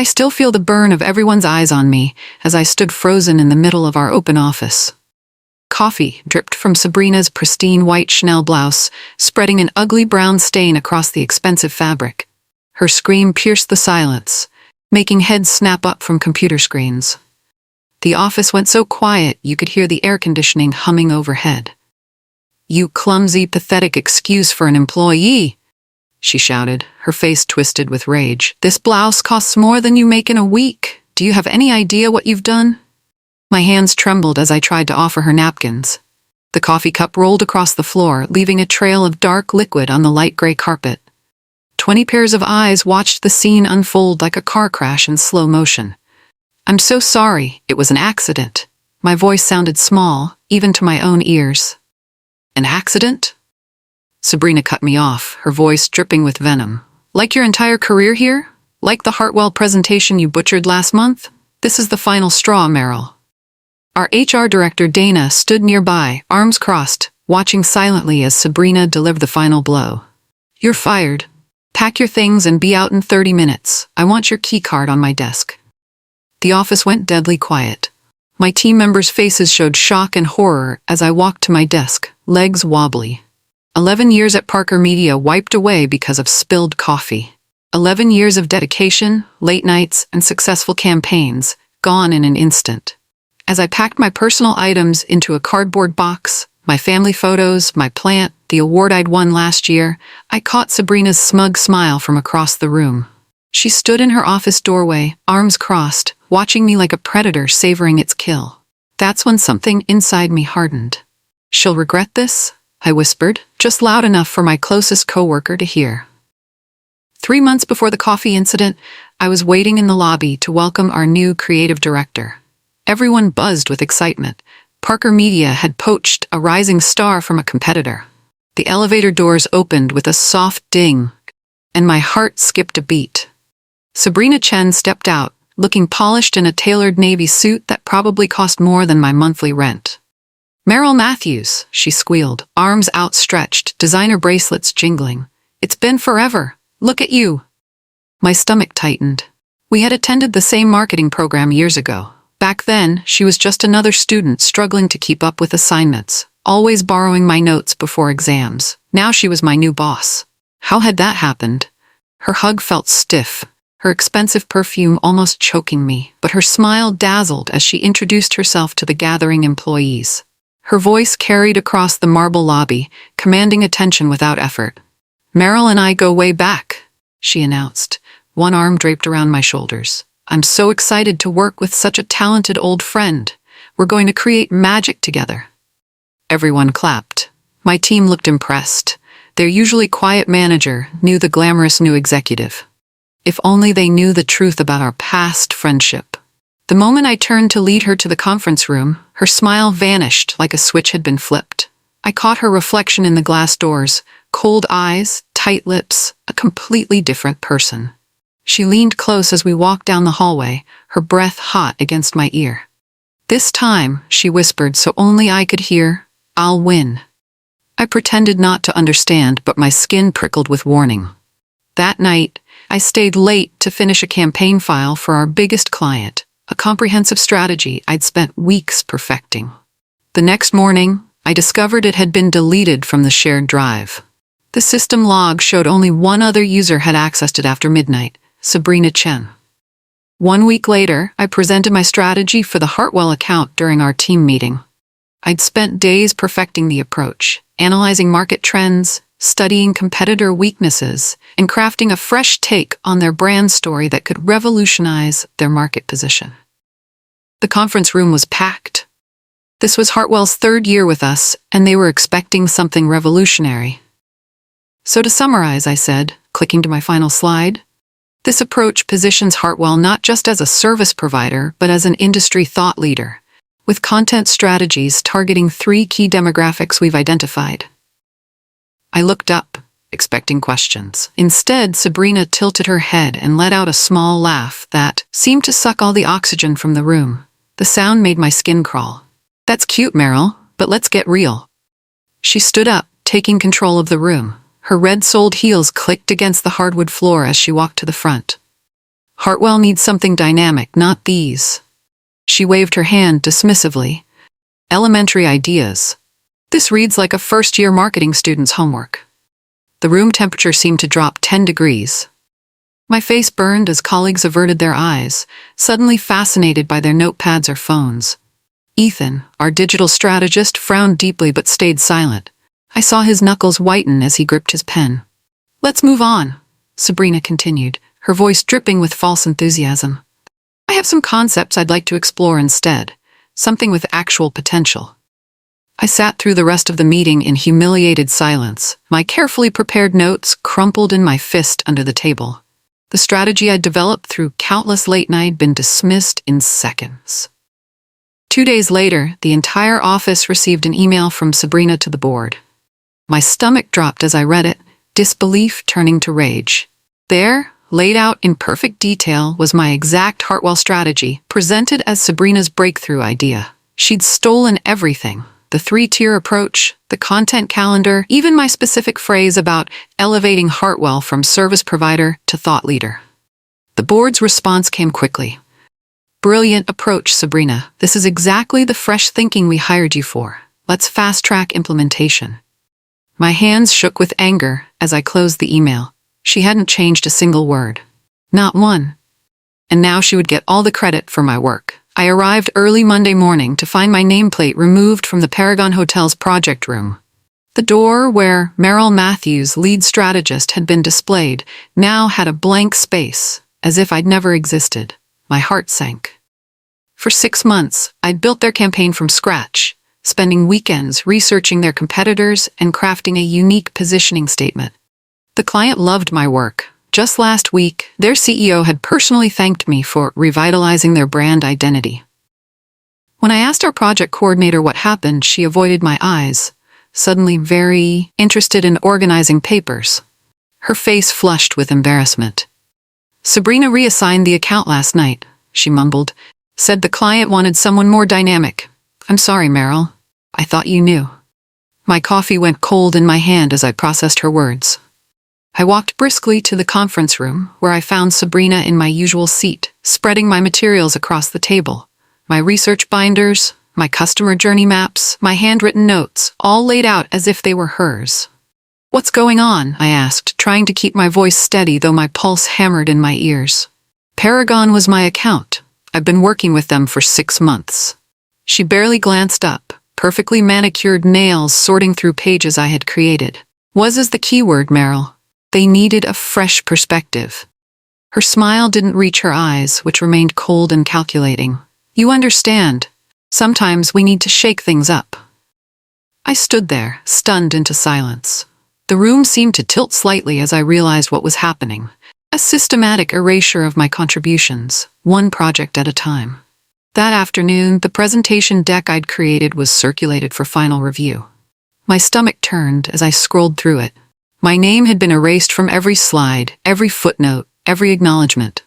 I still feel the burn of everyone's eyes on me as I stood frozen in the middle of our open office. Coffee dripped from Sabrina's pristine white Chanel blouse, spreading an ugly brown stain across the expensive fabric. Her scream pierced the silence, making heads snap up from computer screens. The office went so quiet you could hear the air conditioning humming overhead. "You clumsy, pathetic excuse for an employee," she shouted, her face twisted with rage. "This blouse costs more than you make in a week. Do you have any idea what you've done?" My hands trembled as I tried to offer her napkins. The coffee cup rolled across the floor, leaving a trail of dark liquid on the light gray carpet. 20 pairs of eyes watched the scene unfold like a car crash in slow motion. "I'm so sorry, it was an accident." My voice sounded small, even to my own ears. "An accident?" Sabrina cut me off, her voice dripping with venom. "Like your entire career here? Like the Hartwell presentation you butchered last month? This is the final straw, Meryl." Our HR director, Dana, stood nearby, arms crossed, watching silently as Sabrina delivered the final blow. "You're fired. Pack your things and be out in 30 minutes. I want your key card on my desk." The office went deadly quiet. My team members' faces showed shock and horror as I walked to my desk, legs wobbly. 11 years at Parker Media wiped away because of spilled coffee. 11 years of dedication, late nights, and successful campaigns, gone in an instant. As I packed my personal items into a cardboard box, my family photos, my plant, the award I'd won last year, I caught Sabrina's smug smile from across the room. She stood in her office doorway, arms crossed, watching me like a predator savoring its kill. That's when something inside me hardened. "She'll regret this," I whispered, just loud enough for my closest coworker to hear. 3 months before the coffee incident, I was waiting in the lobby to welcome our new creative director. Everyone buzzed with excitement. Parker Media had poached a rising star from a competitor. The elevator doors opened with a soft ding, and my heart skipped a beat. Sabrina Chen stepped out, looking polished in a tailored navy suit that probably cost more than my monthly rent. "Meryl Matthews," she squealed, arms outstretched, designer bracelets jingling. "It's been forever. Look at you." My stomach tightened. We had attended the same marketing program years ago. Back then, she was just another student struggling to keep up with assignments, always borrowing my notes before exams. Now she was my new boss. How had that happened? Her hug felt stiff, her expensive perfume almost choking me, but her smile dazzled as she introduced herself to the gathering employees. Her voice carried across the marble lobby, commanding attention without effort. "Meryl and I go way back," she announced, one arm draped around my shoulders. "I'm so excited to work with such a talented old friend. We're going to create magic together." Everyone clapped. My team looked impressed. Their usually quiet manager knew the glamorous new executive. If only they knew the truth about our past friendship. The moment I turned to lead her to the conference room, her smile vanished like a switch had been flipped. I caught her reflection in the glass doors, cold eyes, tight lips, a completely different person. She leaned close as we walked down the hallway, her breath hot against my ear. "This time," she whispered so only I could hear, "I'll win." I pretended not to understand, but my skin prickled with warning. That night, I stayed late to finish a campaign file for our biggest client, a comprehensive strategy I'd spent weeks perfecting. The next morning, I discovered it had been deleted from the shared drive. The system log showed only one other user had accessed it after midnight, Sabrina Chen. 1 week later, I presented my strategy for the Hartwell account during our team meeting. I'd spent days perfecting the approach, analyzing market trends, studying competitor weaknesses, and crafting a fresh take on their brand story that could revolutionize their market position. The conference room was packed. This was Hartwell's 3rd year with us, and they were expecting something revolutionary. "So to summarize," I said, clicking to my final slide, "this approach positions Hartwell not just as a service provider, but as an industry thought leader, with content strategies targeting 3 key demographics we've identified." I looked up, expecting questions. Instead, Sabrina tilted her head and let out a small laugh that seemed to suck all the oxygen from the room. The sound made my skin crawl. "That's cute, Meryl, but let's get real." She stood up, taking control of the room. Her red-soled heels clicked against the hardwood floor as she walked to the front. Hartwell needs something dynamic, not these. She waved her hand dismissively. Elementary ideas. This reads like a first-year marketing student's homework. The room temperature seemed to drop 10 degrees. My face burned as colleagues averted their eyes, suddenly fascinated by their notepads or phones. Ethan, our digital strategist, frowned deeply but stayed silent. I saw his knuckles whiten as he gripped his pen. "Let's move on," Sabrina continued, her voice dripping with false enthusiasm. "I have some concepts I'd like to explore instead, something with actual potential." I sat through the rest of the meeting in humiliated silence, my carefully prepared notes crumpled in my fist under the table. The strategy I'd developed through countless late nights had been dismissed in seconds. 2 days later, the entire office received an email from Sabrina to the board. My stomach dropped as I read it, disbelief turning to rage. There, laid out in perfect detail, was my exact Hartwell strategy, presented as Sabrina's breakthrough idea. She'd stolen everything: the 3-tier approach, the content calendar, even my specific phrase about elevating Hartwell from service provider to thought leader. The board's response came quickly. "Brilliant approach, Sabrina. This is exactly the fresh thinking we hired you for. Let's fast-track implementation." My hands shook with anger as I closed the email. She hadn't changed a single word. Not one. And now she would get all the credit for my work. I arrived early Monday morning to find my nameplate removed from the Paragon Hotel's project room. The door where Meryl Matthews, lead strategist, had been displayed now had a blank space, as if I'd never existed. My heart sank. For 6 months, I'd built their campaign from scratch, spending weekends researching their competitors and crafting a unique positioning statement. The client loved my work. Just last week, their CEO had personally thanked me for revitalizing their brand identity. When I asked our project coordinator what happened, she avoided my eyes, suddenly very interested in organizing papers. Her face flushed with embarrassment. "Sabrina reassigned the account last night," she mumbled. "Said the client wanted someone more dynamic. I'm sorry, Meryl. I thought you knew." My coffee went cold in my hand as I processed her words. I walked briskly to the conference room, where I found Sabrina in my usual seat, spreading my materials across the table. My research binders, my customer journey maps, my handwritten notes, all laid out as if they were hers. "What's going on?" I asked, trying to keep my voice steady though my pulse hammered in my ears. "Paragon was my account. I've been working with them for 6 months." She barely glanced up, perfectly manicured nails sorting through pages I had created. "Was" is the key word, Meryl. They needed a fresh perspective. Her smile didn't reach her eyes, which remained cold and calculating. "You understand. Sometimes we need to shake things up." I stood there, stunned into silence. The room seemed to tilt slightly as I realized what was happening. A systematic erasure of my contributions, one project at a time. That afternoon, the presentation deck I'd created was circulated for final review. My stomach turned as I scrolled through it. My name had been erased from every slide, every footnote, every acknowledgement.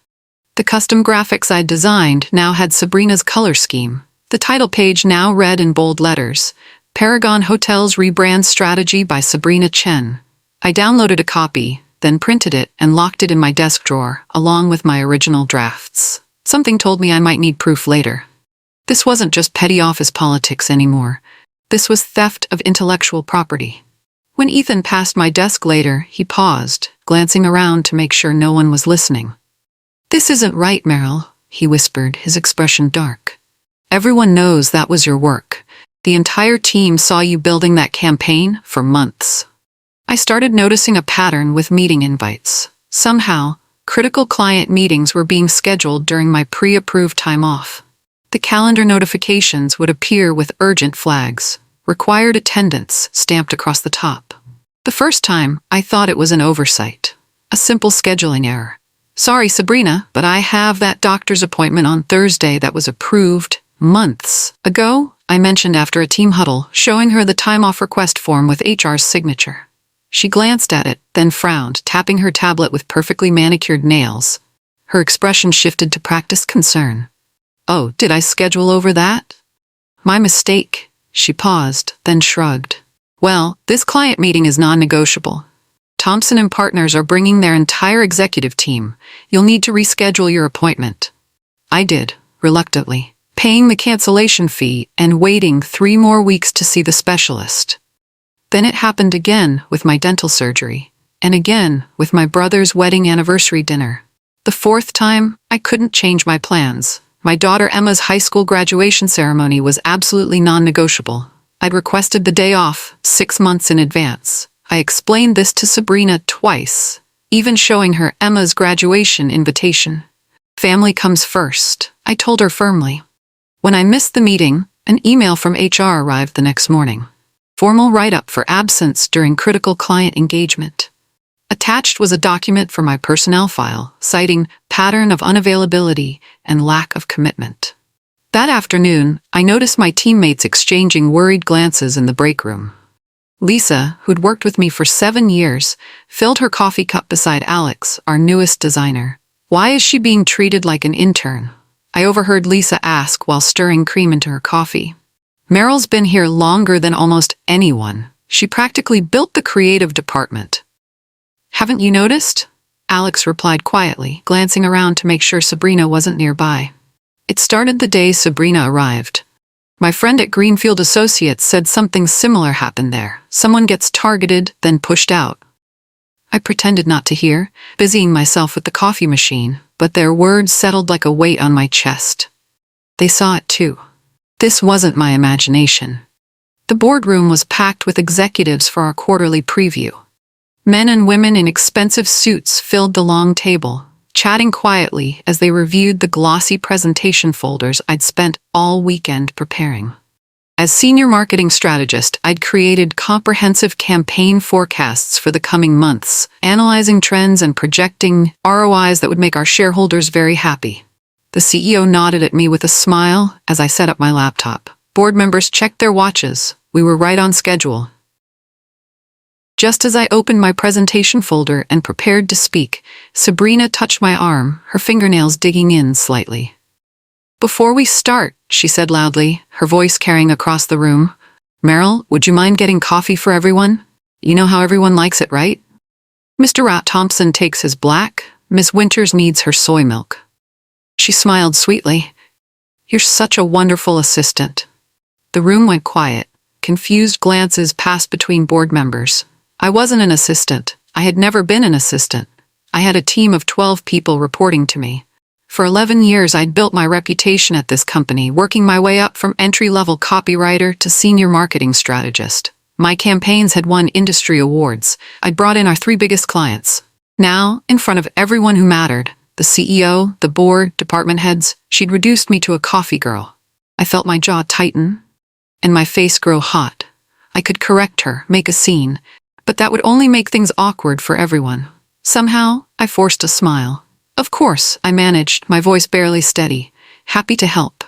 The custom graphics I'd designed now had Sabrina's color scheme. The title page now read in bold letters, "Paragon Hotels Rebrand Strategy by Sabrina Chen." I downloaded a copy, then printed it and locked it in my desk drawer, along with my original drafts. Something told me I might need proof later. This wasn't just petty office politics anymore. This was theft of intellectual property. When Ethan passed my desk later, he paused, glancing around to make sure no one was listening. "This isn't right, Meryl," he whispered, his expression dark. "Everyone knows that was your work. The entire team saw you building that campaign for months." I started noticing a pattern with meeting invites. Somehow, critical client meetings were being scheduled during my pre-approved time off. The calendar notifications would appear with urgent flags. "Required attendance" stamped across the top. The first time, I thought it was an oversight. A simple scheduling error. "Sorry, Sabrina, but I have that doctor's appointment on Thursday that was approved months ago," I mentioned after a team huddle, showing her the time-off request form with HR's signature. She glanced at it, then frowned, tapping her tablet with perfectly manicured nails. Her expression shifted to practiced concern. "Oh, did I schedule over that?" "My mistake." She paused, then shrugged. "Well, this client meeting is non-negotiable." Thompson and Partners are bringing their entire executive team. You'll need to reschedule your appointment." I did, reluctantly, paying the cancellation fee and waiting 3 more weeks to see the specialist. Then it happened again with my dental surgery, and again with my brother's wedding anniversary dinner. The 4th time, I couldn't change my plans. My daughter Emma's high school graduation ceremony was absolutely non-negotiable. I'd requested the day off 6 months in advance. I explained this to Sabrina twice, even showing her Emma's graduation invitation. "Family comes first," I told her firmly. When I missed the meeting, an email from HR arrived the next morning. Formal write-up for absence during critical client engagement. Attached was a document for my personnel file, citing pattern of unavailability and lack of commitment. That afternoon, I noticed my teammates exchanging worried glances in the break room. Lisa, who'd worked with me for 7 years, filled her coffee cup beside Alex, our newest designer. "Why is she being treated like an intern?" I overheard Lisa ask while stirring cream into her coffee. "Meryl's been here longer than almost anyone. She practically built the creative department." "Haven't you noticed?" Alex replied quietly, glancing around to make sure Sabrina wasn't nearby. It started the day Sabrina arrived. My friend at Greenfield Associates said something similar happened there. Someone gets targeted, then pushed out. I pretended not to hear, busying myself with the coffee machine, but their words settled like a weight on my chest. They saw it too. This wasn't my imagination. The boardroom was packed with executives for our quarterly preview. Men and women in expensive suits filled the long table, chatting quietly as they reviewed the glossy presentation folders I'd spent all weekend preparing. As senior marketing strategist, I'd created comprehensive campaign forecasts for the coming months, analyzing trends and projecting ROIs that would make our shareholders very happy. The CEO nodded at me with a smile as I set up my laptop. Board members checked their watches. We were right on schedule. Just as I opened my presentation folder and prepared to speak, Sabrina touched my arm, her fingernails digging in slightly. "Before we start," she said loudly, her voice carrying across the room, "Meryl, would you mind getting coffee for everyone? You know how everyone likes it, right? Mr. Thompson takes his black, Miss Winters needs her soy milk." She smiled sweetly. "You're such a wonderful assistant." The room went quiet. Confused glances passed between board members. I wasn't an assistant. I had never been an assistant. I had a team of 12 people reporting to me. For 11 years, I'd built my reputation at this company, working my way up from entry-level copywriter to senior marketing strategist. My campaigns had won industry awards. I'd brought in our 3 biggest clients. Now, in front of everyone who mattered, the CEO, the board, department heads, she'd reduced me to a coffee girl. I felt my jaw tighten and my face grow hot. I could correct her, make a scene, but that would only make things awkward for everyone. Somehow, I forced a smile. "Of course," I managed, my voice barely steady. "Happy to help."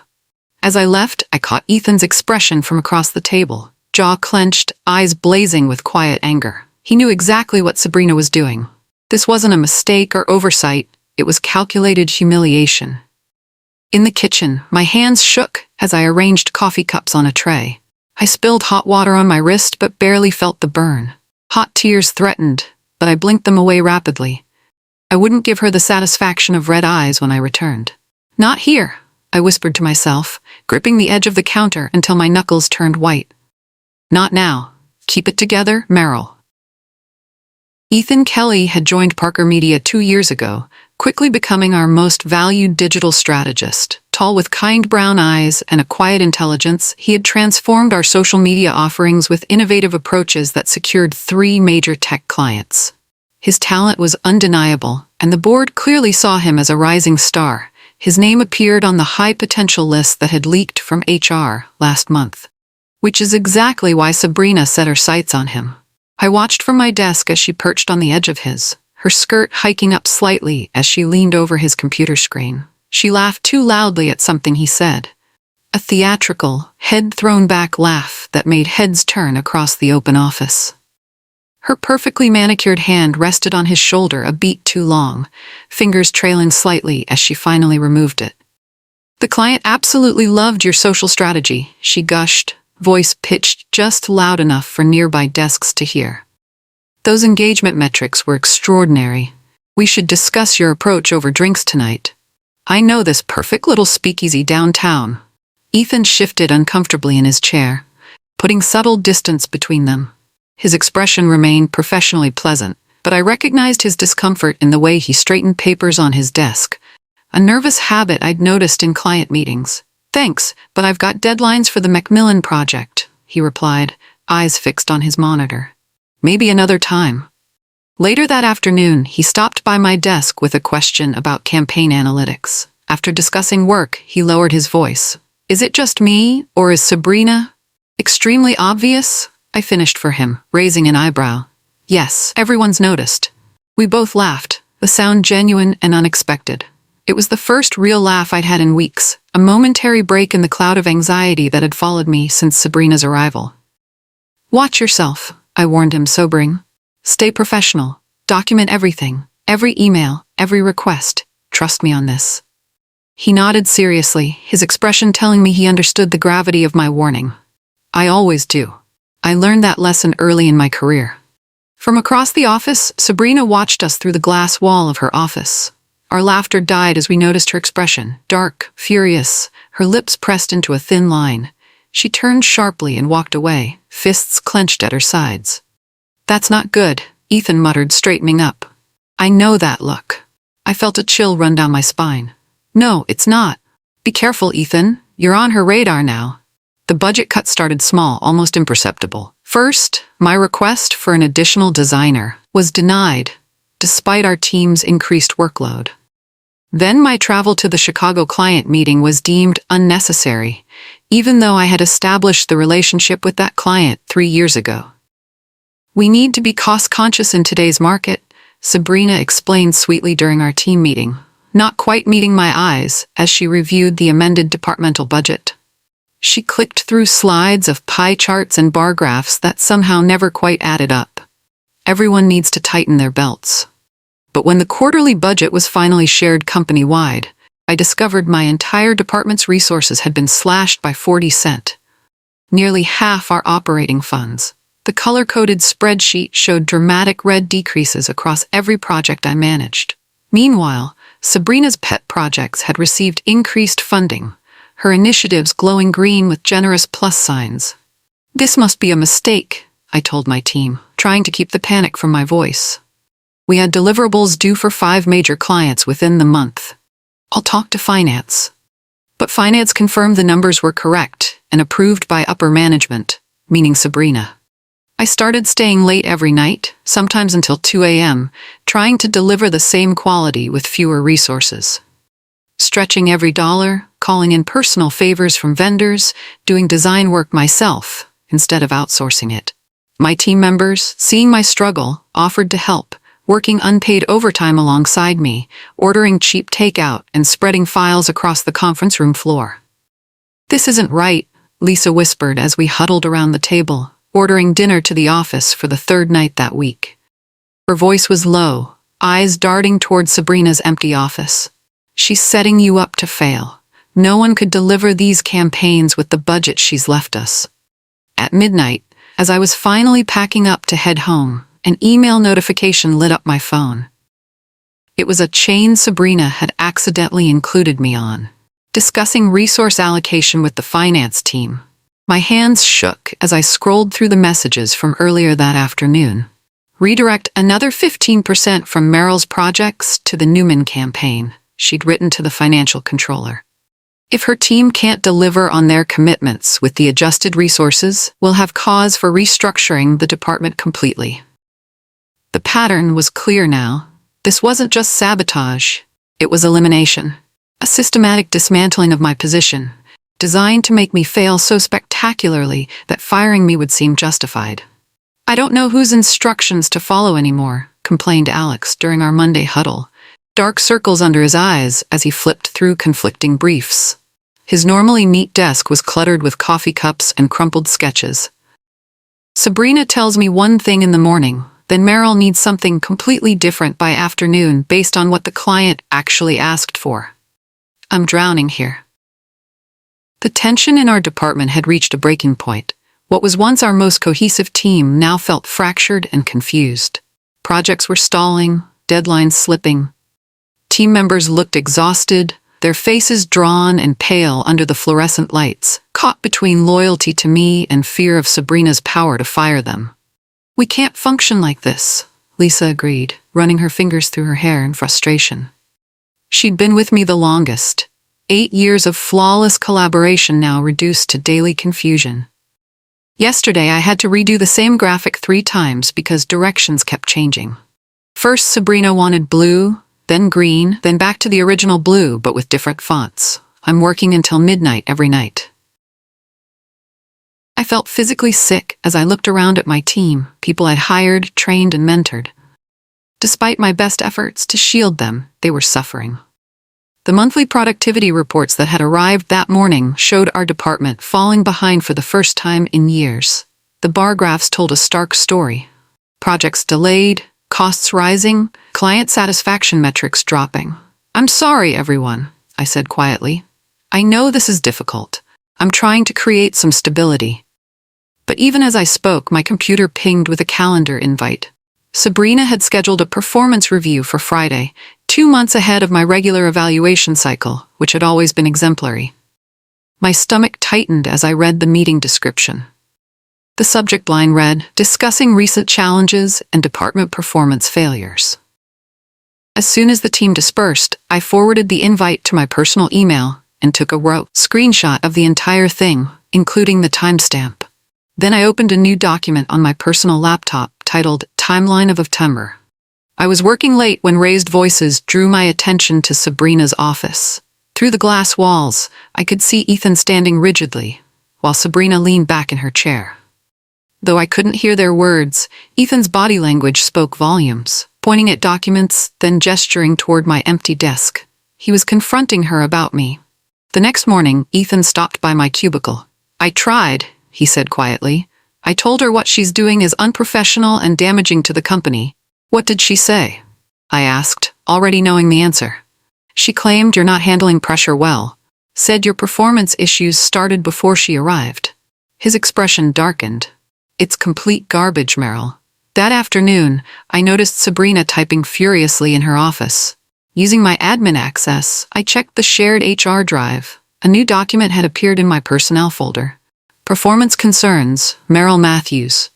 As I left, I caught Ethan's expression from across the table, jaw clenched, eyes blazing with quiet anger. He knew exactly what Sabrina was doing. This wasn't a mistake or oversight, it was calculated humiliation. In the kitchen, my hands shook as I arranged coffee cups on a tray. I spilled hot water on my wrist but barely felt the burn. Hot tears threatened, but I blinked them away rapidly. I wouldn't give her the satisfaction of red eyes when I returned. "Not here," I whispered to myself, gripping the edge of the counter until my knuckles turned white. "Not now. Keep it together, Meryl." Ethan Kelly had joined Parker Media 2 years ago, quickly becoming our most valued digital strategist. Tall with kind brown eyes and a quiet intelligence, he had transformed our social media offerings with innovative approaches that secured 3 major tech clients. His talent was undeniable, and the board clearly saw him as a rising star. His name appeared on the high-potential list that had leaked from HR last month. Which is exactly why Sabrina set her sights on him. I watched from my desk as she perched on the edge of his, her skirt hiking up slightly as she leaned over his computer screen. She laughed too loudly at something he said. A theatrical, head-thrown-back laugh that made heads turn across the open office. Her perfectly manicured hand rested on his shoulder a beat too long, fingers trailing slightly as she finally removed it. "The client absolutely loved your social strategy," she gushed, voice pitched just loud enough for nearby desks to hear. Those engagement metrics were extraordinary. We should discuss your approach over drinks tonight. I know this perfect little speakeasy downtown. Ethan shifted uncomfortably in his chair, putting subtle distance between them. His expression remained professionally pleasant, but I recognized his discomfort in the way he straightened papers on his desk, a nervous habit I'd noticed in client meetings. Thanks, but I've got deadlines for the Macmillan project, he replied, eyes fixed on his monitor. Maybe another time. Later that afternoon, he stopped by my desk with a question about campaign analytics. After discussing work, he lowered his voice. Is it just me, or is Sabrina extremely obvious? I finished for him, raising an eyebrow. Yes, everyone's noticed. We both laughed, the sound genuine and unexpected. It was the first real laugh I'd had in weeks, a momentary break in the cloud of anxiety that had followed me since Sabrina's arrival. Watch yourself, I warned him, sobering. Stay professional. Document everything, every email, every request. Trust me on this. He nodded seriously, his expression telling me he understood the gravity of my warning. I always do. I learned that lesson early in my career. From across the office, Sabrina watched us through the glass wall of her office. Our laughter died as we noticed her expression, dark, furious, her lips pressed into a thin line. She turned sharply and walked away, fists clenched at her sides. That's not good, Ethan muttered, straightening up. I know that look. I felt a chill run down my spine. No, it's not. Be careful, Ethan. You're on her radar now. The budget cut started small, almost imperceptible. First, my request for an additional designer was denied, despite our team's increased workload. Then my travel to the Chicago client meeting was deemed unnecessary, even though I had established the relationship with that client 3 years ago. We need to be cost-conscious in today's market, Sabrina explained sweetly during our team meeting, not quite meeting my eyes as she reviewed the amended departmental budget. She clicked through slides of pie charts and bar graphs that somehow never quite added up. Everyone needs to tighten their belts. But when the quarterly budget was finally shared company-wide, I discovered my entire department's resources had been slashed by 40%. Nearly half our operating funds. The color-coded spreadsheet showed dramatic red decreases across every project I managed. Meanwhile, Sabrina's pet projects had received increased funding, her initiatives glowing green with generous plus signs. This must be a mistake, I told my team, trying to keep the panic from my voice. We had deliverables due for 5 major clients within the month. I'll talk to finance. But finance confirmed the numbers were correct and approved by upper management, meaning Sabrina. I started staying late every night, sometimes until 2 a.m., trying to deliver the same quality with fewer resources. Stretching every dollar, calling in personal favors from vendors, doing design work myself instead of outsourcing it. My team members, seeing my struggle, offered to help, working unpaid overtime alongside me, ordering cheap takeout and spreading files across the conference room floor. This isn't right, Lisa whispered as we huddled around the table, ordering dinner to the office for the 3rd night that week. Her voice was low, eyes darting toward Sabrina's empty office. She's setting you up to fail. No one could deliver these campaigns with the budget she's left us. At midnight, as I was finally packing up to head home, an email notification lit up my phone. It was a chain Sabrina had accidentally included me on, discussing resource allocation with the finance team. My hands shook as I scrolled through the messages from earlier that afternoon. Redirect another 15% from Meryl's projects to the Newman campaign, she'd written to the financial controller. If her team can't deliver on their commitments with the adjusted resources, we'll have cause for restructuring the department completely. The pattern was clear now. This wasn't just sabotage, it was elimination. A systematic dismantling of my position, designed to make me fail so spectacularly that firing me would seem justified. I don't know whose instructions to follow anymore, complained Alex during our Monday huddle, dark circles under his eyes as he flipped through conflicting briefs. His normally neat desk was cluttered with coffee cups and crumpled sketches. Sabrina tells me one thing in the morning, then Meryl needs something completely different by afternoon based on what the client actually asked for. I'm drowning here. The tension in our department had reached a breaking point. What was once our most cohesive team now felt fractured and confused. Projects were stalling, deadlines slipping. Team members looked exhausted, their faces drawn and pale under the fluorescent lights, caught between loyalty to me and fear of Sabrina's power to fire them. "We can't function like this," Lisa agreed, running her fingers through her hair in frustration. She'd been with me the longest. 8 years of flawless collaboration now reduced to daily confusion. Yesterday I had to redo the same graphic 3 times because directions kept changing. First Sabrina wanted blue, then green, then back to the original blue but with different fonts. I'm working until midnight every night. I felt physically sick as I looked around at my team, people I'd hired, trained, and mentored. Despite my best efforts to shield them, they were suffering. The monthly productivity reports that had arrived that morning showed our department falling behind for the first time in years. The bar graphs told a stark story. Projects delayed, costs rising, client satisfaction metrics dropping. "I'm sorry, everyone," I said quietly. "I know this is difficult. I'm trying to create some stability." But even as I spoke, my computer pinged with a calendar invite. Sabrina had scheduled a performance review for Friday, 2 months ahead of my regular evaluation cycle, which had always been exemplary. My stomach tightened as I read the meeting description. The subject line read, "Discussing recent challenges and department performance failures." As soon as the team dispersed, I forwarded the invite to my personal email and took a raw screenshot of the entire thing, including the timestamp. Then I opened a new document on my personal laptop titled Timeline of September. I was working late when raised voices drew my attention to Sabrina's office. Through the glass walls, I could see Ethan standing rigidly, while Sabrina leaned back in her chair. Though I couldn't hear their words, Ethan's body language spoke volumes, pointing at documents, then gesturing toward my empty desk. He was confronting her about me. The next morning, Ethan stopped by my cubicle. "I tried," he said quietly. "I told her what she's doing is unprofessional and damaging to the company." "What did she say?" I asked, already knowing the answer. "She claimed you're not handling pressure well. Said your performance issues started before she arrived." His expression darkened. "It's complete garbage, Meryl." That afternoon, I noticed Sabrina typing furiously in her office. Using my admin access, I checked the shared HR drive. A new document had appeared in my personnel folder. Performance concerns, Meryl Matthews.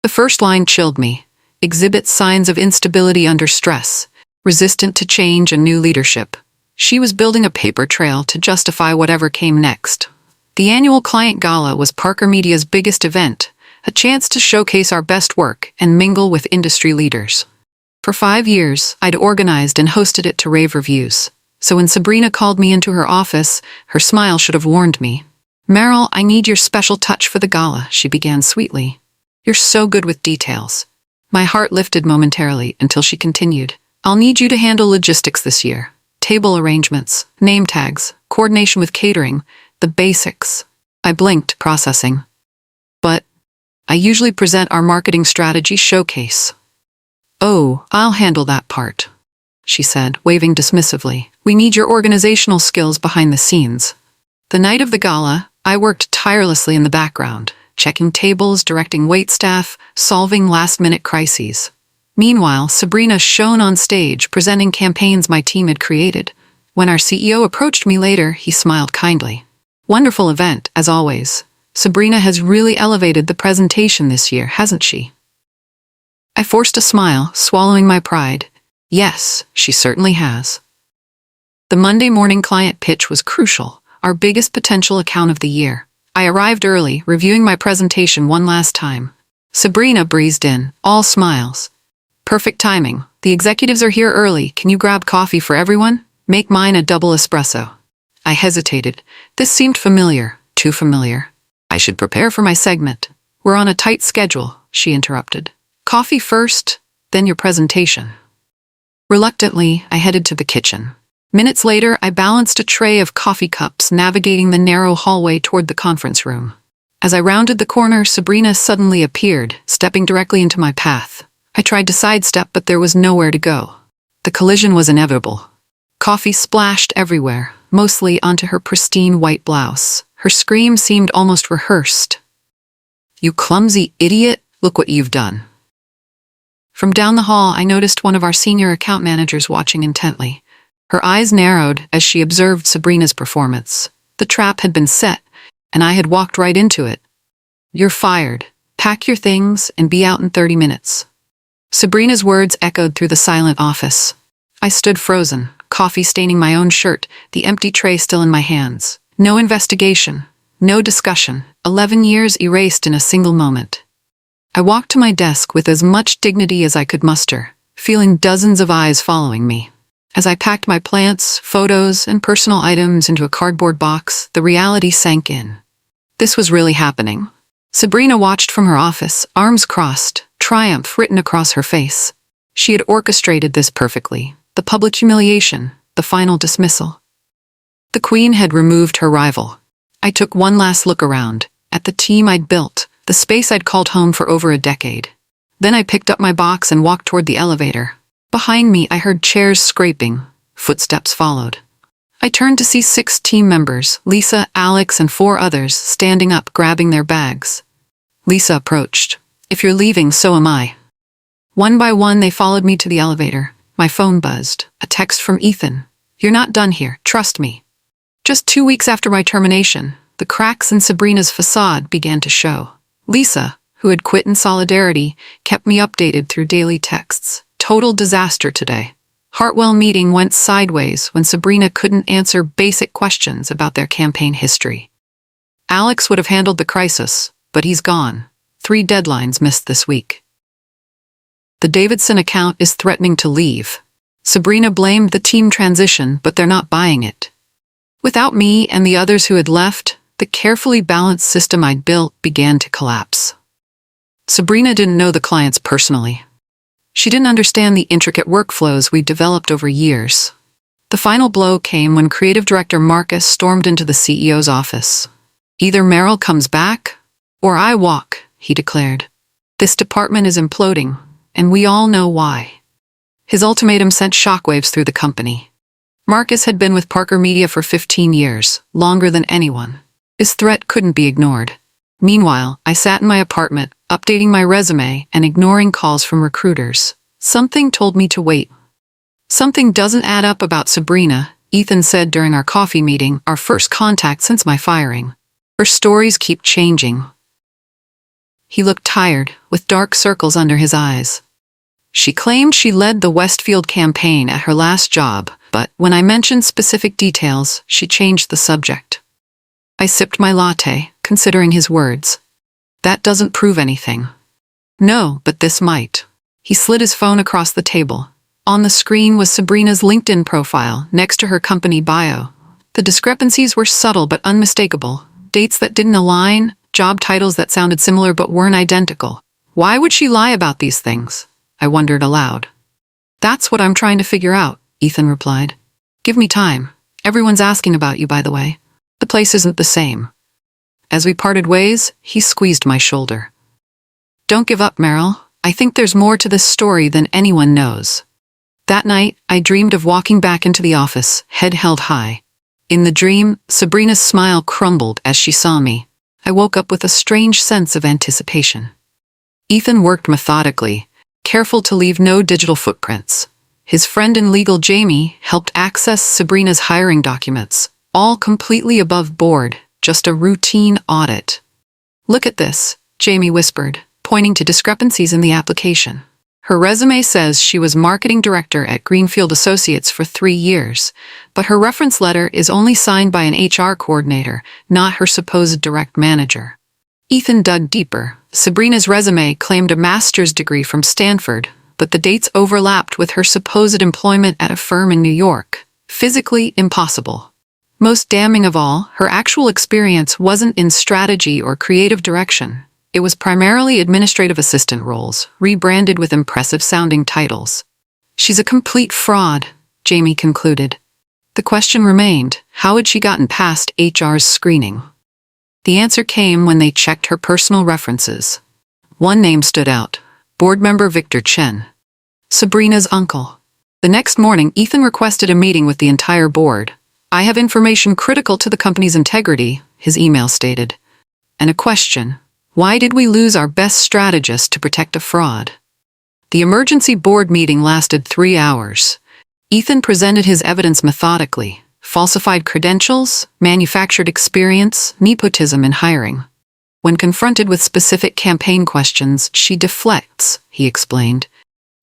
The first line chilled me. Exhibits signs of instability under stress, resistant to change and new leadership. She was building a paper trail to justify whatever came next. The annual client gala was Parker Media's biggest event, a chance to showcase our best work and mingle with industry leaders. For 5 years, I'd organized and hosted it to rave reviews. So when Sabrina called me into her office, her smile should have warned me. "Meryl, I need your special touch for the gala," she began sweetly. "You're so good with details." My heart lifted momentarily until she continued. "I'll need you to handle logistics this year. Table arrangements, name tags, coordination with catering, the basics." I blinked, processing. "But I usually present our marketing strategy showcase." "Oh, I'll handle that part," she said, waving dismissively. "We need your organizational skills behind the scenes." The night of the gala, I worked tirelessly in the background, checking tables, directing waitstaff, solving last-minute crises. Meanwhile, Sabrina shone on stage, presenting campaigns my team had created. When our CEO approached me later, he smiled kindly. "Wonderful event, as always. Sabrina has really elevated the presentation this year, hasn't she?" I forced a smile, swallowing my pride. Yes, she certainly has. The Monday morning client pitch was crucial. Our biggest potential account of the year. I arrived early, reviewing my presentation one last time. Sabrina breezed in, all smiles. "Perfect timing. The executives are here early. Can you grab coffee for everyone? Make mine a double espresso." I hesitated. This seemed familiar, too familiar. I should prepare for my segment. "We're on a tight schedule," she interrupted. "Coffee first, then your presentation." Reluctantly, I headed to the kitchen. Minutes later, I balanced a tray of coffee cups, navigating the narrow hallway toward the conference room. As I rounded the corner, Sabrina suddenly appeared, stepping directly into my path. I tried to sidestep, but there was nowhere to go. The collision was inevitable. Coffee splashed everywhere, mostly onto her pristine white blouse. Her scream seemed almost rehearsed. "You clumsy idiot, look what you've done." From down the hall, I noticed one of our senior account managers watching intently. Her eyes narrowed as she observed Sabrina's performance. The trap had been set, and I had walked right into it. "You're fired. Pack your things and be out in 30 minutes. Sabrina's words echoed through the silent office. I stood frozen, coffee staining my own shirt, the empty tray still in my hands. No investigation, no discussion, 11 years erased in a single moment. I walked to my desk with as much dignity as I could muster, feeling dozens of eyes following me. As I packed my plants, photos, and personal items into a cardboard box, the reality sank in. This was really happening. Sabrina watched from her office, arms crossed, triumph written across her face. She had orchestrated this perfectly. The public humiliation, the final dismissal. The Queen had removed her rival. I took one last look around, at the team I'd built, the space I'd called home for over a decade. Then I picked up my box and walked toward the elevator. Behind me, I heard chairs scraping. Footsteps followed. I turned to see 6 team members, Lisa, Alex, and 4 others, standing up, grabbing their bags. Lisa approached. "If you're leaving, so am I." One by one, they followed me to the elevator. My phone buzzed. A text from Ethan. "You're not done here, trust me." Just 2 weeks after my termination, the cracks in Sabrina's facade began to show. Lisa, who had quit in solidarity, kept me updated through daily texts. "Total disaster today. Hartwell meeting went sideways when Sabrina couldn't answer basic questions about their campaign history. Alex would have handled the crisis, but he's gone. 3 deadlines missed this week. The Davidson account is threatening to leave. Sabrina blamed the team transition, but they're not buying it. Without me and the others who had left, the carefully balanced system I'd built began to collapse. Sabrina didn't know the clients personally. She didn't understand the intricate workflows we'd developed over years. The final blow came when creative director Marcus stormed into the CEO's office. "Either Meryl comes back, or I walk," he declared. "This department is imploding, and we all know why." His ultimatum sent shockwaves through the company. Marcus had been with Parker Media for 15 years, longer than anyone. His threat couldn't be ignored. Meanwhile, I sat in my apartment, updating my resume and ignoring calls from recruiters. Something told me to wait. "Something doesn't add up about Sabrina," Ethan said during our coffee meeting, our first contact since my firing. "Her stories keep changing." He looked tired, with dark circles under his eyes. "She claimed she led the Westfield campaign at her last job, but when I mentioned specific details, she changed the subject." I sipped my latte, considering his words. "That doesn't prove anything." "No, but this might." He slid his phone across the table. On the screen was Sabrina's LinkedIn profile, next to her company bio. The discrepancies were subtle but unmistakable. Dates that didn't align, job titles that sounded similar but weren't identical. Why would she lie about these things? I wondered aloud. "That's what I'm trying to figure out," Ethan replied. "Give me time. Everyone's asking about you, by the way. The place isn't the same." As we parted ways, he squeezed my shoulder. "Don't give up, Meryl. I think there's more to this story than anyone knows." That night, I dreamed of walking back into the office, head held high. In the dream, Sabrina's smile crumbled as she saw me. I woke up with a strange sense of anticipation. Ethan worked methodically, careful to leave no digital footprints. His friend in legal, Jamie, helped access Sabrina's hiring documents, all completely above board, just a routine audit. "Look at this," Jamie whispered, pointing to discrepancies in the application. "Her resume says she was marketing director at Greenfield Associates for 3 years, but her reference letter is only signed by an HR coordinator, not her supposed direct manager." Ethan dug deeper. Sabrina's resume claimed a master's degree from Stanford, but the dates overlapped with her supposed employment at a firm in New York. Physically impossible. Most damning of all, her actual experience wasn't in strategy or creative direction. It was primarily administrative assistant roles, rebranded with impressive-sounding titles. "She's a complete fraud," Jamie concluded. The question remained, how had she gotten past HR's screening? The answer came when they checked her personal references. One name stood out, board member Victor Chen, Sabrina's uncle. The next morning, Ethan requested a meeting with the entire board. "I have information critical to the company's integrity," his email stated. "And a question. Why did we lose our best strategist to protect a fraud? The emergency board meeting lasted 3 hours. Ethan presented his evidence methodically. Falsified credentials, manufactured experience, nepotism in hiring. When confronted with specific campaign questions, she deflects, he explained,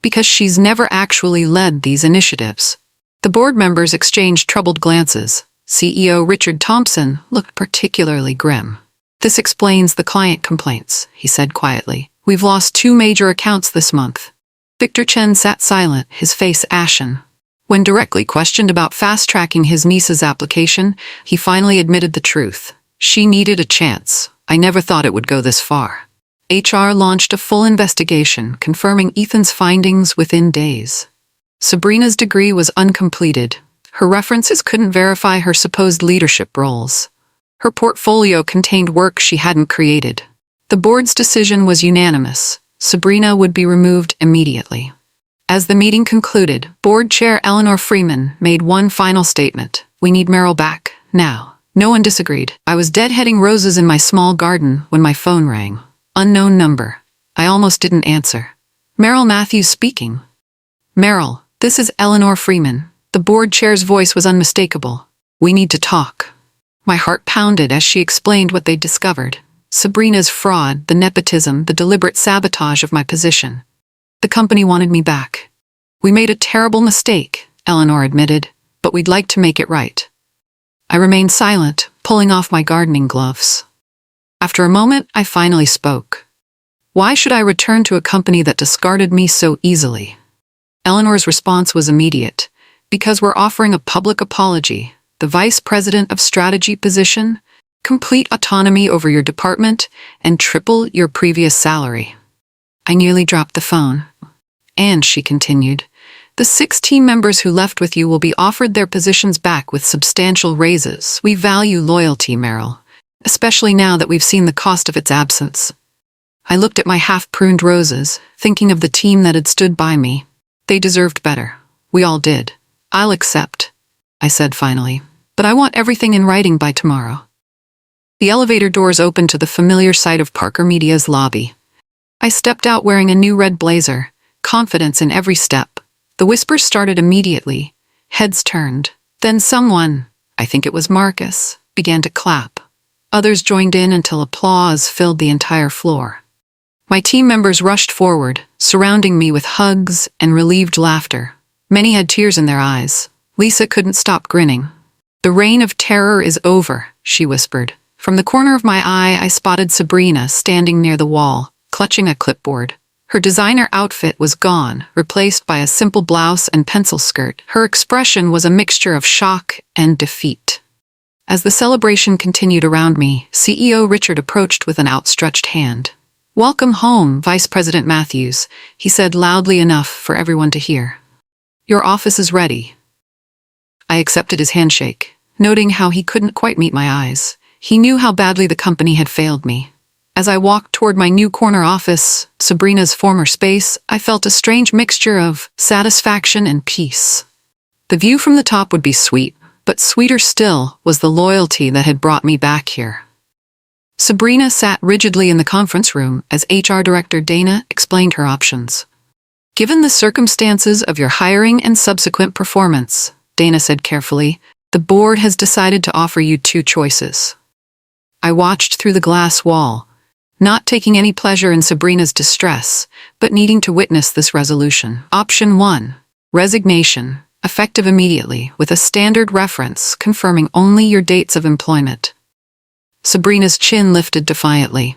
because she's never actually led these initiatives. The board members exchanged troubled glances. CEO Richard Thompson looked particularly grim. This explains the client complaints, he said quietly. We've lost 2 major accounts this month. Victor Chen sat silent, his face ashen. When directly questioned about fast-tracking his niece's application, he finally admitted the truth. She needed a chance. I never thought it would go this far. HR launched a full investigation, confirming Ethan's findings within days. Sabrina's degree was uncompleted. Her references couldn't verify her supposed leadership roles. Her portfolio contained work she hadn't created. The board's decision was unanimous. Sabrina would be removed immediately. As the meeting concluded, Board Chair Eleanor Freeman made one final statement. We need Meryl back, now. No one disagreed. I was deadheading roses in my small garden when my phone rang. Unknown number. I almost didn't answer. Meryl Matthews speaking. Meryl, this is Eleanor Freeman. The board chair's voice was unmistakable. We need to talk. My heart pounded as she explained what they'd discovered. Sabrina's fraud, the nepotism, the deliberate sabotage of my position. The company wanted me back. We made a terrible mistake, Eleanor admitted, but we'd like to make it right. I remained silent, pulling off my gardening gloves. After a moment, I finally spoke. Why should I return to a company that discarded me so easily? Eleanor's response was immediate. Because we're offering a public apology, the vice president of strategy position, complete autonomy over your department, and triple your previous salary. I nearly dropped the phone. And, she continued, the 6 team members who left with you will be offered their positions back with substantial raises. We value loyalty, Meryl, especially now that we've seen the cost of its absence. I looked at my half-pruned roses, thinking of the team that had stood by me. They deserved better. We all did. I'll accept, I said finally, but I want everything in writing by tomorrow. The elevator doors opened to the familiar sight of Parker Media's lobby. I stepped out wearing a new red blazer, confidence in every step. The whispers started immediately. Heads turned. Then someone, I think it was Marcus, began to clap. Others joined in until applause filled the entire floor. My team members rushed forward, surrounding me with hugs and relieved laughter. Many had tears in their eyes. Lisa couldn't stop grinning. The reign of terror is over, she whispered. From the corner of my eye, I spotted Sabrina standing near the wall, clutching a clipboard. Her designer outfit was gone, replaced by a simple blouse and pencil skirt. Her expression was a mixture of shock and defeat. As the celebration continued around me, CEO Richard approached with an outstretched hand. Welcome home, Vice President Matthews, he said loudly enough for everyone to hear. Your office is ready. I accepted his handshake, noting how he couldn't quite meet my eyes. He knew how badly the company had failed me. As I walked toward my new corner office, Sabrina's former space, I felt a strange mixture of satisfaction and peace. The view from the top would be sweet, but sweeter still was the loyalty that had brought me back here. Sabrina sat rigidly in the conference room as HR Director Dana explained her options. Given the circumstances of your hiring and subsequent performance, Dana said carefully, the board has decided to offer you 2 choices. I watched through the glass wall, not taking any pleasure in Sabrina's distress, but needing to witness this resolution. Option 1, resignation, effective immediately, with a standard reference confirming only your dates of employment. Sabrina's chin lifted defiantly.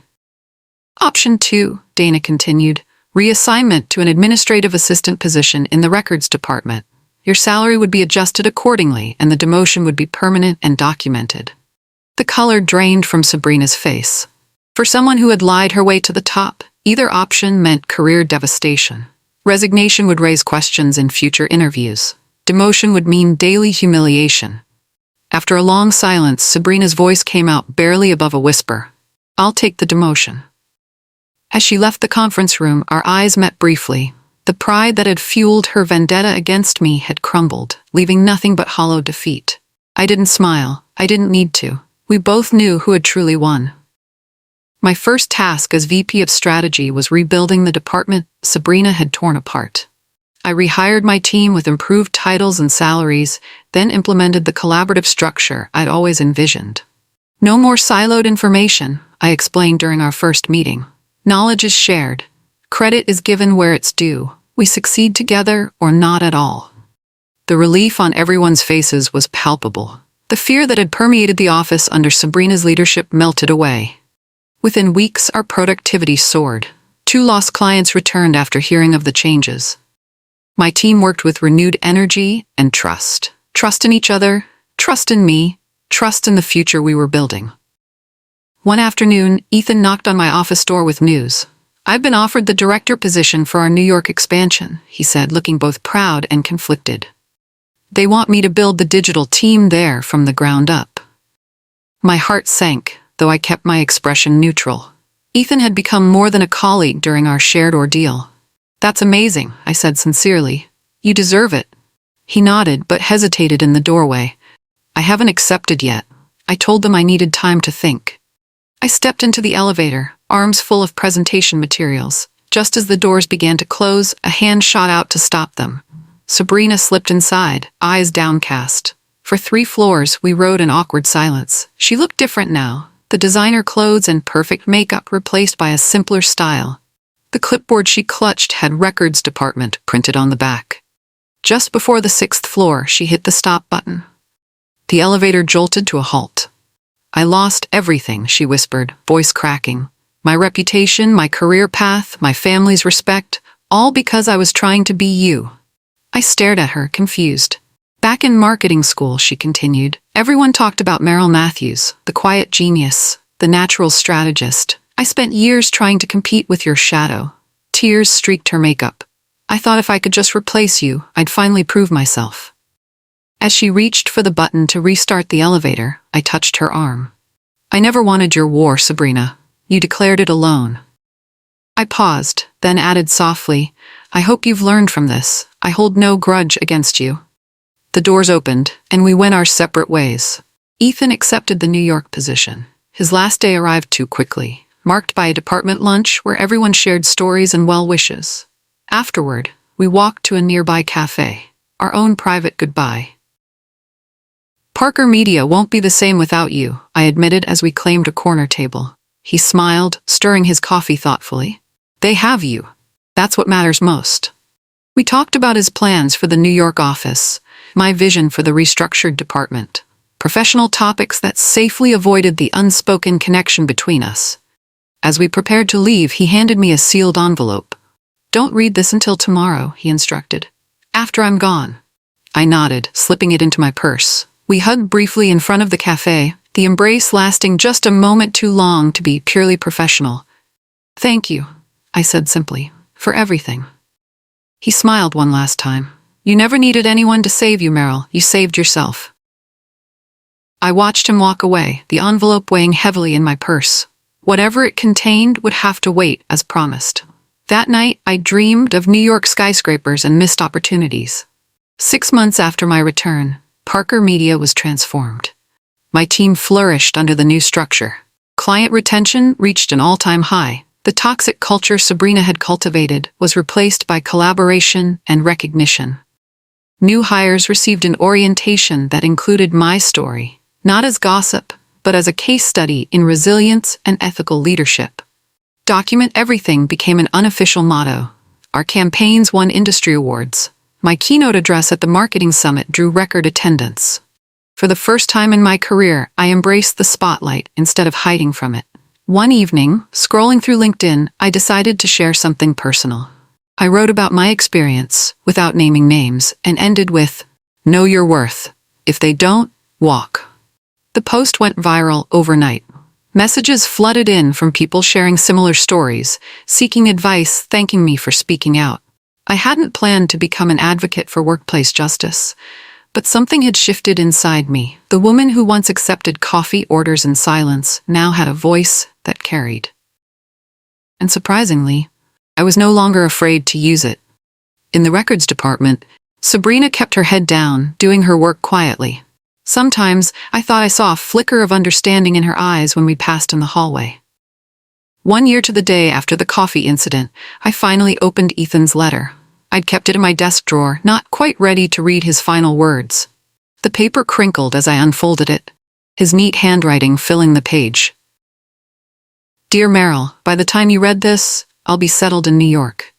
Option 2, Dana continued, reassignment to an administrative assistant position in the records department. Your salary would be adjusted accordingly, and the demotion would be permanent and documented. The color drained from Sabrina's face. For someone who had lied her way to the top, either option meant career devastation. Resignation would raise questions in future interviews. Demotion would mean daily humiliation. After a long silence, Sabrina's voice came out barely above a whisper. I'll take the demotion. As she left the conference room, our eyes met briefly. The pride that had fueled her vendetta against me had crumbled, leaving nothing but hollow defeat. I didn't smile. I didn't need to. We both knew who had truly won. My first task as VP of Strategy was rebuilding the department Sabrina had torn apart. I rehired my team with improved titles and salaries, then implemented the collaborative structure I'd always envisioned. No more siloed information, I explained during our first meeting. Knowledge is shared. Credit is given where it's due. We succeed together or not at all. The relief on everyone's faces was palpable. The fear that had permeated the office under Sabrina's leadership melted away. Within weeks, our productivity soared. 2 lost clients returned after hearing of the changes. My team worked with renewed energy and trust. Trust in each other, trust in me, trust in the future we were building. One afternoon, Ethan knocked on my office door with news. "I've been offered the director position for our New York expansion," he said, looking both proud and conflicted. "They want me to build the digital team there from the ground up." My heart sank, though I kept my expression neutral. Ethan had become more than a colleague during our shared ordeal. "That's amazing," I said sincerely. "You deserve it." He nodded but hesitated in the doorway. "I haven't accepted yet." I told them I needed time to think. I stepped into the elevator, arms full of presentation materials. Just as the doors began to close, a hand shot out to stop them. Sabrina slipped inside, eyes downcast. For 3 floors, we rode in awkward silence. She looked different now, the designer clothes and perfect makeup replaced by a simpler style. The clipboard she clutched had Records Department printed on the back. Just before the 6th floor, she hit the stop button. The elevator jolted to a halt. "I lost everything," she whispered, voice cracking. "My reputation, my career path, my family's respect, all because I was trying to be you." I stared at her, confused. "Back in marketing school," she continued, "everyone talked about Meryl Matthews, the quiet genius, the natural strategist. I spent years trying to compete with your shadow." Tears streaked her makeup. "I thought if I could just replace you, I'd finally prove myself." As she reached for the button to restart the elevator, I touched her arm. "I never wanted your war, Sabrina. You declared it alone." I paused, then added softly, "I hope you've learned from this. I hold no grudge against you." The doors opened, and we went our separate ways. Ethan accepted the New York position. His last day arrived too quickly, marked by a department lunch where everyone shared stories and well wishes. Afterward, we walked to a nearby cafe, our own private goodbye. "Parker Media won't be the same without you," I admitted as we claimed a corner table. He smiled, stirring his coffee thoughtfully. "They have you. That's what matters most." We talked about his plans for the New York office, my vision for the restructured department, professional topics that safely avoided the unspoken connection between us. As we prepared to leave, he handed me a sealed envelope. "Don't read this until tomorrow," he instructed. "After I'm gone." I nodded, slipping it into my purse. We hugged briefly in front of the cafe, the embrace lasting just a moment too long to be purely professional. "Thank you," I said simply, "for everything." He smiled one last time. "You never needed anyone to save you, Meryl. You saved yourself." I watched him walk away, the envelope weighing heavily in my purse. Whatever it contained would have to wait, as promised. That night, I dreamed of New York skyscrapers and missed opportunities. 6 months after my return, Parker Media was transformed. My team flourished under the new structure. Client retention reached an all-time high. The toxic culture Sabrina had cultivated was replaced by collaboration and recognition. New hires received an orientation that included my story, not as gossip, but as a case study in resilience and ethical leadership. "Document everything" became an unofficial motto. Our campaigns won industry awards. My keynote address at the marketing summit drew record attendance. For the first time in my career, I embraced the spotlight instead of hiding from it. One evening, scrolling through LinkedIn, I decided to share something personal. I wrote about my experience, without naming names, and ended with, "Know your worth. If they don't, walk." The post went viral overnight. Messages flooded in from people sharing similar stories, seeking advice, thanking me for speaking out. I hadn't planned to become an advocate for workplace justice, but something had shifted inside me. The woman who once accepted coffee orders in silence now had a voice that carried. And surprisingly, I was no longer afraid to use it. In the records department, Sabrina kept her head down, doing her work quietly. Sometimes I thought I saw a flicker of understanding in her eyes when we passed in the hallway. 1 year to the day after the coffee incident, I finally opened Ethan's letter. I'd kept it in my desk drawer, not quite ready to read his final words. The paper crinkled as I unfolded it, his neat handwriting filling the page. Dear Meryl, by the time you read this, I'll be settled in New York.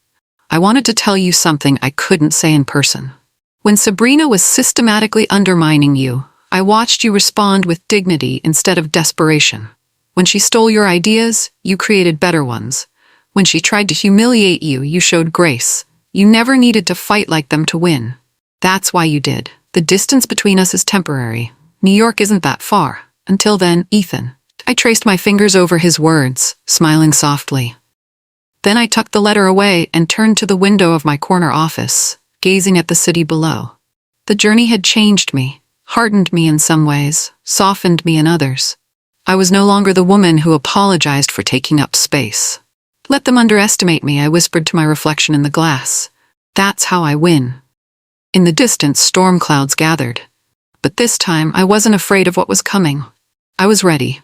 I wanted to tell you something I couldn't say in person. When Sabrina was systematically undermining you, I watched you respond with dignity instead of desperation. When she stole your ideas, you created better ones. When she tried to humiliate you, you showed grace. You never needed to fight like them to win. That's why you did. The distance between us is temporary. New York isn't that far. Until then, Ethan. I traced my fingers over his words, smiling softly. Then I tucked the letter away and turned to the window of my corner office, gazing at the city below. The journey had changed me, hardened me in some ways, softened me in others. I was no longer the woman who apologized for taking up space. Let them underestimate me, I whispered to my reflection in the glass. That's how I win. In the distance, storm clouds gathered. But this time, I wasn't afraid of what was coming. I was ready.